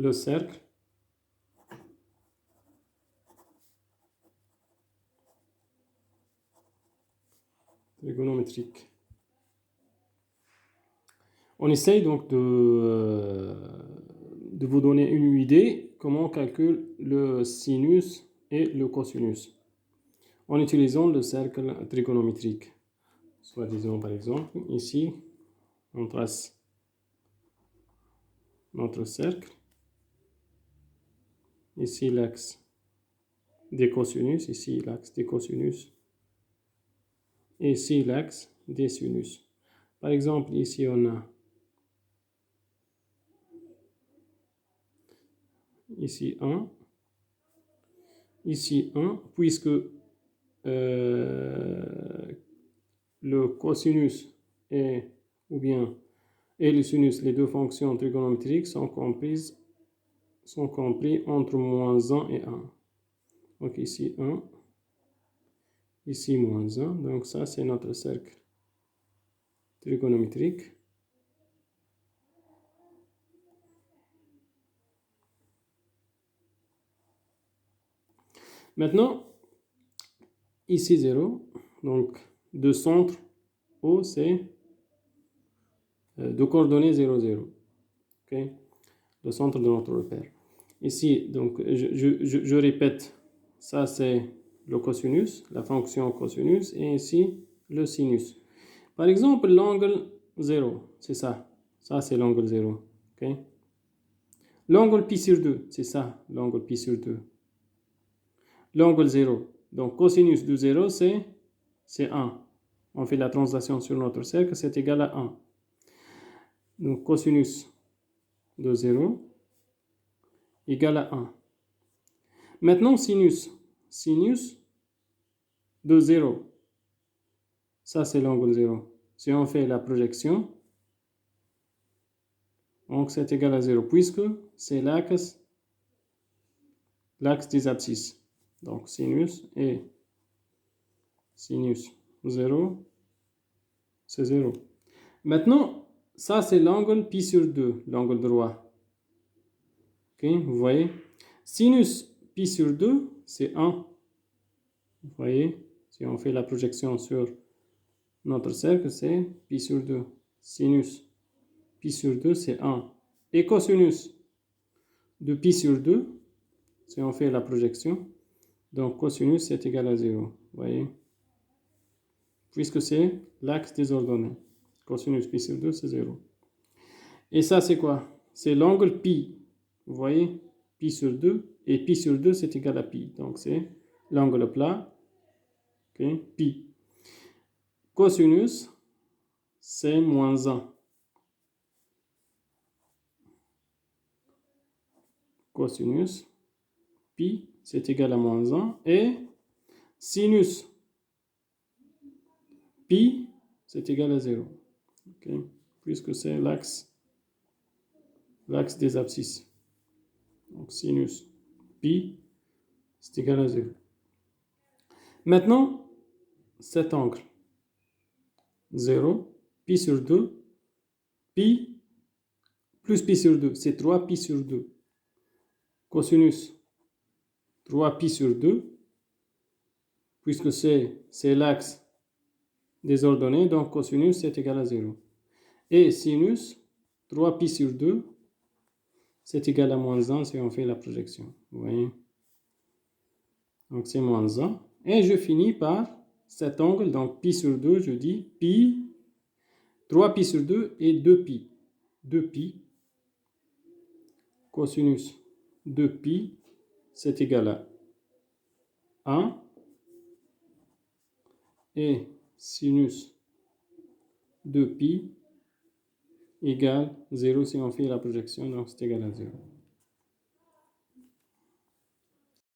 le cercle trigonométrique. On essaye donc de vous donner une idée comment on calcule le sinus et le cosinus en utilisant le cercle trigonométrique. Soit disons par exemple, ici, on trace notre cercle. Ici l'axe des cosinus, ici l'axe des cosinus, et ici l'axe des sinus. Par exemple, ici on a ici 1, ici 1, puisque le cosinus et le sinus, les deux fonctions trigonométriques sont compris entre moins 1 et 1. Donc ici 1, ici moins 1, donc ça c'est notre cercle trigonométrique. Maintenant, ici 0, donc de centre O, c'est de coordonnées 0, 0. Okay? Le centre de notre repère. Ici, donc, je répète, ça c'est le cosinus, la fonction cosinus, et ici le sinus. Par exemple, l'angle 0, c'est ça. Ça c'est l'angle 0. Okay? L'angle pi sur 2, c'est ça, l'angle pi sur 2. L'angle 0. Donc, cosinus de 0, c'est 1. On fait la translation sur notre cercle, c'est égal à 1. Donc, cosinus de 0 égale à 1. Maintenant, sinus. Sinus de 0. Ça, c'est l'angle 0. Si on fait la projection, donc c'est égal à 0, puisque c'est l'axe des abscisses. Donc, sinus et sinus 0, c'est 0. Maintenant, ça, c'est l'angle pi sur 2, l'angle droit. Okay, vous voyez? Sinus pi sur 2, c'est 1. Vous voyez? Si on fait la projection sur notre cercle, c'est pi sur 2. Sinus pi sur 2, c'est 1. Et cosinus de pi sur 2, si on fait la projection, donc cosinus c'est égal à 0. Vous voyez? Puisque c'est l'axe des ordonnées. Cosinus pi sur 2, c'est 0. Et ça, c'est quoi? C'est l'angle pi. Vous voyez? Pi sur 2. Et pi sur 2, c'est égal à pi. Donc, c'est l'angle plat. Okay? Pi. Cosinus, c'est moins 1. Cosinus, pi, c'est égal à moins 1. Et sinus, pi, c'est égal à 0. Okay? Puisque c'est l'axe des abscisses. Donc, sinus, pi, c'est égal à 0. Maintenant, cet angle, 0, pi sur 2, pi plus pi sur 2, c'est 3 pi sur 2. Cosinus 3 pi sur 2, puisque c'est l'axe des ordonnées, donc cosinus c'est égal à 0. Et sinus 3 pi sur 2, c'est égal à moins 1 si on fait la projection. Vous voyez? Donc c'est moins 1. Et je finis par cet angle, donc pi sur 2, je dis pi, 3 pi sur 2 et 2 pi. 2 pi, cosinus 2 pi, c'est égal à 1. Et sinus de pi égale 0 si on fait la projection, donc c'est égal à 0.